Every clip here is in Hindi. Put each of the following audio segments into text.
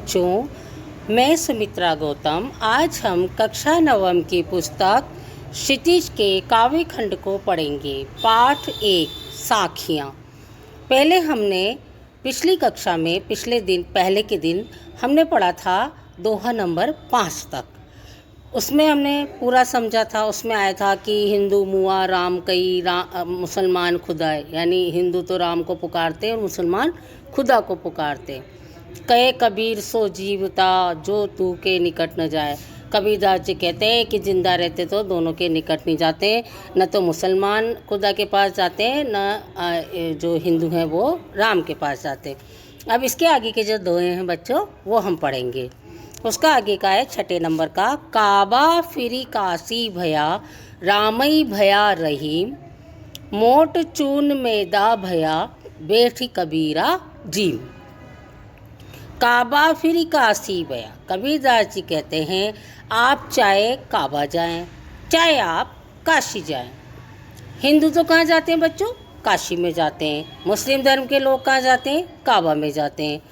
बच्चों, मैं सुमित्रा गौतम। आज हम कक्षा नवम की पुस्तक क्षितिज के काव्य खंड को पढ़ेंगे। पाठ 1 साखियाँ। पहले हमने पिछली कक्षा में पहले के दिन हमने पढ़ा था दोहा नंबर 5 तक। उसमें हमने पूरा समझा था। उसमें आया था कि हिंदू मुआ राम कई मुसलमान खुदा, यानी हिंदू तो राम को पुकारते और मुसलमान खुदा को पुकारते। कहे कबीर सो जीवता जो तू के निकट न जाए। कबीरदास जी कहते हैं कि जिंदा रहते तो दोनों के निकट नहीं जाते, न तो मुसलमान खुदा के पास जाते हैं, न जो हिंदू हैं वो राम के पास जाते। अब इसके आगे के जो दोहे हैं बच्चों, वो हम पढ़ेंगे। उसका आगे का है 6 नंबर का, काबा फिरी काशी भया रामई भया रहीम, मोट चून मैदा भया बैठी कबीरा जीम। काबा फिर काशी भया। कबीरदास जी कहते हैं आप चाहे काबा जाएं, चाहे आप काशी जाएं। हिंदू तो कहाँ जाते हैं बच्चों? काशी में जाते हैं। मुस्लिम धर्म के लोग कहाँ जाते हैं? काबा में जाते हैं।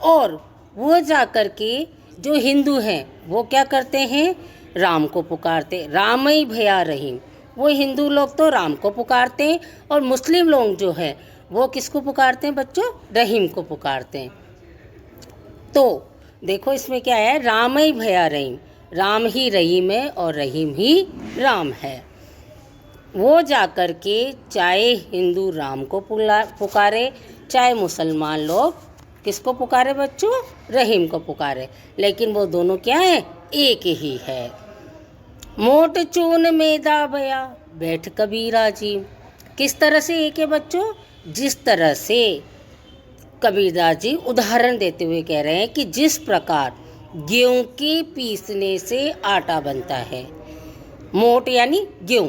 और वो जा कर के जो हिंदू हैं वो क्या करते हैं? राम को पुकारते। रामई भया रहीम। वो हिंदू लोग तो राम को पुकारते हैं और मुस्लिम लोग जो है वो किसको पुकारते हैं बच्चों? रहीम को पुकारते हैं। तो देखो इसमें क्या है, राम ही भया रहीम। राम ही रहीम है और रहीम ही राम है। वो जा कर के चाहे हिंदू राम को पुकारे, चाहे मुसलमान लोग किसको पुकारे बच्चों? रहीम को पुकारे, लेकिन वो दोनों क्या है? एक ही है। मोट चून मैदा भया बैठ कबीरा जी। किस तरह से एक है बच्चों? जिस तरह से कबीरदास जी उदाहरण देते हुए कह रहे हैं कि जिस प्रकार गेहूं के पीसने से आटा बनता है। मोट यानी गेहूं,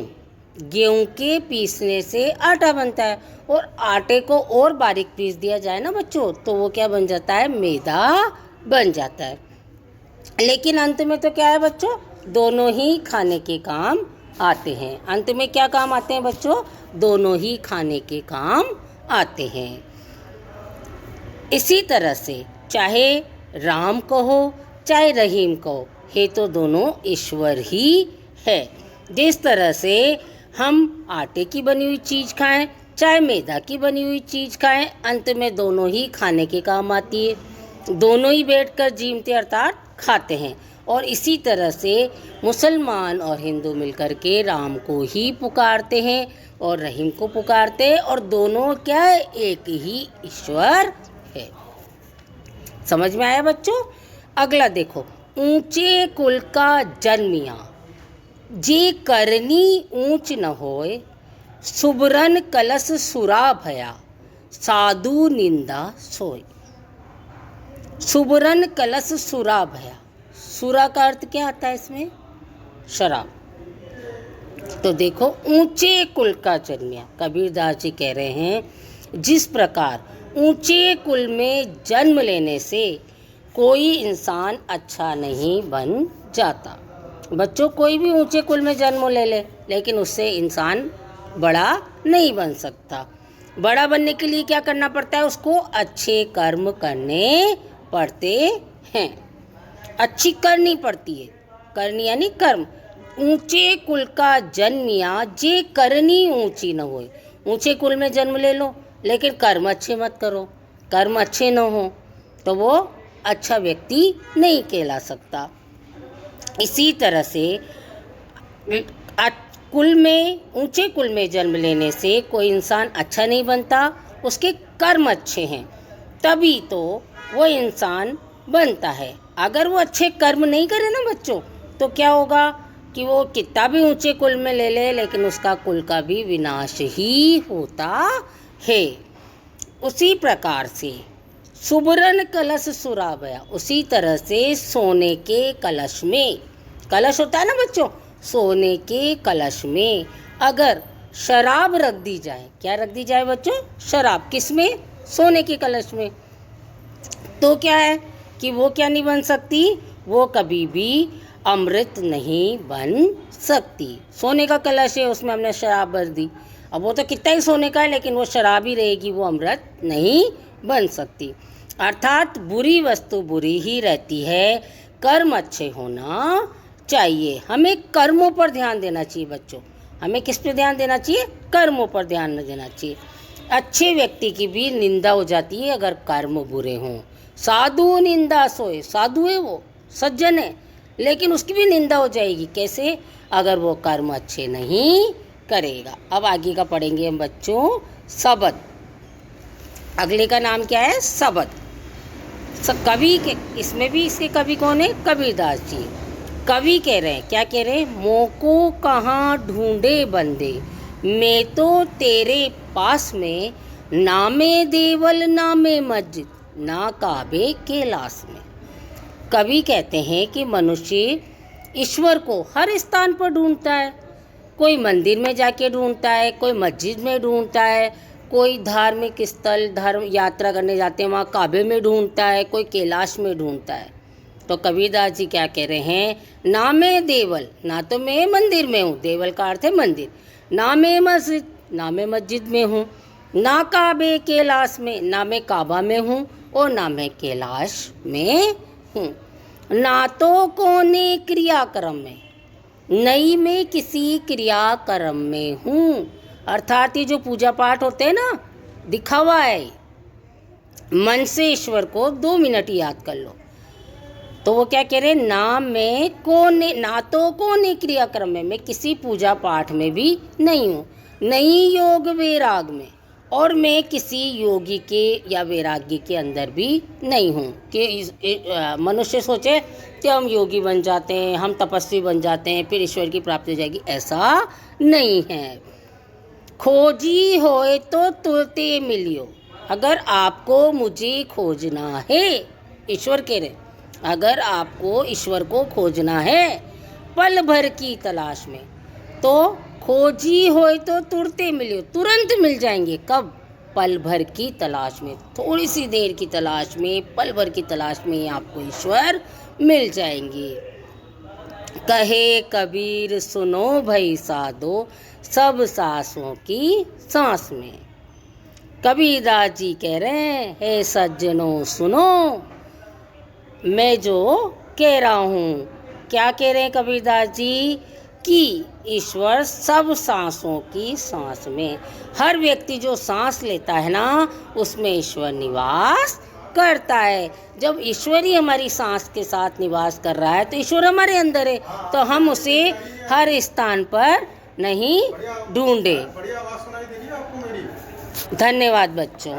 गेहूं के पीसने से आटा बनता है, और आटे को और बारीक पीस दिया जाए ना बच्चों, तो वो क्या बन जाता है? मैदा बन जाता है। लेकिन अंत में तो क्या है बच्चों? दोनों ही खाने के काम आते हैं। अंत में क्या काम आते हैं बच्चों? दोनों ही खाने के काम आते हैं। इसी तरह से चाहे राम कहो चाहे रहीम कहो, हे तो दोनों ईश्वर ही है। जिस तरह से हम आटे की बनी हुई चीज़ खाएं चाहे मैदा की बनी हुई चीज़ खाएं, अंत में दोनों ही खाने के काम आती है। दोनों ही बैठकर जीमते अर्थात खाते हैं। और इसी तरह से मुसलमान और हिंदू मिलकर के राम को ही पुकारते हैं और रहीम को पुकारते हैं, और दोनों क्या है? एक ही ईश्वर है। समझ में आया बच्चों? अगला देखो, ऊंचे कुल का जन्मिया जे करनी ऊंच न होए, सुबरन कलश सुरा भया साधु निंदा सोए। सुबरन कलश सुरा भया। सुरा का अर्थ क्या आता है इसमें? शराब। तो देखो, ऊंचे कुल का जन्मिया। कबीरदास जी कह रहे हैं जिस प्रकार ऊंचे कुल में जन्म लेने से कोई इंसान अच्छा नहीं बन जाता। बच्चों, कोई भी ऊंचे कुल में जन्म ले ले, लेकिन उससे इंसान बड़ा नहीं बन सकता। बड़ा बनने के लिए क्या करना पड़ता है? उसको अच्छे कर्म करने पड़ते हैं। अच्छी करनी पड़ती है। करनी यानी कर्म। ऊंचे कुल का जन्मिया जे करनी ऊंची न होए। ऊंचे कुल में जन्म ले लो, लेकिन कर्म अच्छे मत करो, कर्म अच्छे न हो तो वो अच्छा व्यक्ति नहीं कहला सकता। इसी तरह से ऊंचे कुल में जन्म लेने से कोई इंसान अच्छा नहीं बनता, उसके कर्म अच्छे हैं तभी तो वो इंसान बनता है। अगर वो अच्छे कर्म नहीं करे ना बच्चों, तो क्या होगा कि वो कितना भी ऊंचे कुल में ले ले, लेकिन उसका कुल का भी विनाश ही होता है। उसी प्रकार से सुबरन कलश सुरा भया। उसी तरह से सोने के कलश में, कलश होता है ना बच्चों, सोने के कलश में अगर शराब रख दी जाए, क्या रख दी जाए बच्चों? शराब। किस में? सोने के कलश में। तो क्या है कि वो क्या नहीं बन सकती? वो कभी भी अमृत नहीं बन सकती। सोने का कलश है, उसमें हमने शराब भर दी, अब वो तो कितना ही सोने का है, लेकिन वो शराब ही रहेगी, वो अमृत नहीं बन सकती। अर्थात बुरी वस्तु बुरी ही रहती है, कर्म अच्छे होना चाहिए। हमें कर्मों पर ध्यान देना चाहिए बच्चों। हमें किस पे ध्यान देना चाहिए? कर्मों पर ध्यान देना चाहिए। अच्छे व्यक्ति की भी निंदा हो जाती है अगर कर्म बुरे हों। साधु निंदा सोए, साधु है वो, सज्जन है, लेकिन उसकी भी निंदा हो जाएगी। कैसे? अगर वो कर्म अच्छे नहीं करेगा। अब आगे का पढ़ेंगे हम बच्चों, शब्द। अगले का नाम क्या है? शब्द। कवि के, इसमें भी इसके कवि कौन है? कबीरदास जी। कवि कह रहे हैं, क्या कह रहे हैं? मोको कहाँ ढूंढे बंदे, मैं तो तेरे पास में, नामे देवल नामे मस्जिद, ना काबे कैलाश में। कवि कहते हैं कि मनुष्य ईश्वर को हर स्थान पर ढूंढता है। कोई मंदिर में जाके ढूंढता है, कोई मस्जिद में ढूंढता है, कोई धार्मिक स्थल धर्म यात्रा करने जाते हैं वहाँ काबे में ढूंढता है, कोई कैलाश में ढूंढता है। तो कबीरदास जी क्या कह रहे हैं? ना मैं देवल, ना तो मैं मंदिर में हूँ, देवल का अर्थ है मंदिर, ना मैं मस्जिद, ना मैं मस्जिद में हूँ, ना काबे कैलाश में, ना मैं काबा में हूँ और ना मैं कैलाश में हूँ, ना तो कोने क्रियाक्रम में, नहीं मैं किसी क्रियाक्रम में हूँ। अर्थात ये जो पूजा पाठ होते हैं ना, दिखावा है। मन से ईश्वर को 2 मिनट याद कर लो। तो वो क्या कह रहे हैं? ना मैं कोने, ना तो कोने क्रियाक्रम में, मैं किसी पूजा पाठ में भी नहीं हूँ, नहीं योग वैराग में, और मैं किसी योगी के या वैराग्य के अंदर भी नहीं हूँ कि मनुष्य सोचे कि हम योगी बन जाते हैं, हम तपस्वी बन जाते हैं, फिर ईश्वर की प्राप्ति हो जाएगी। ऐसा नहीं है। खोजी होए तो तुरते मिलियो, अगर आपको मुझे खोजना है, ईश्वर कह रहे, अगर आपको ईश्वर को खोजना है पल भर की तलाश में, तो खोजी होए तो तुरते मिलियो, तुरंत मिल जाएंगे। कब? पल भर की तलाश में, थोड़ी सी देर की तलाश में, पल भर की तलाश में आपको ईश्वर मिल जाएंगे। कहे कबीर सुनो भई साधो, सब सांसों की सांस में। कबीरदास जी कह रहे हैं, हे सज्जनों सुनो, मैं जो कह रहा हूँ, क्या कह रहे हैं कबीरदास जी? कि ईश्वर सब सांसों की सांस में, हर व्यक्ति जो सांस लेता है ना, उसमें ईश्वर निवास करता है। जब ईश्वर ही हमारी सांस के साथ निवास कर रहा है तो ईश्वर हमारे अंदर है, तो हम उसे हर स्थान पर नहीं ढूंढे। धन्यवाद बच्चों।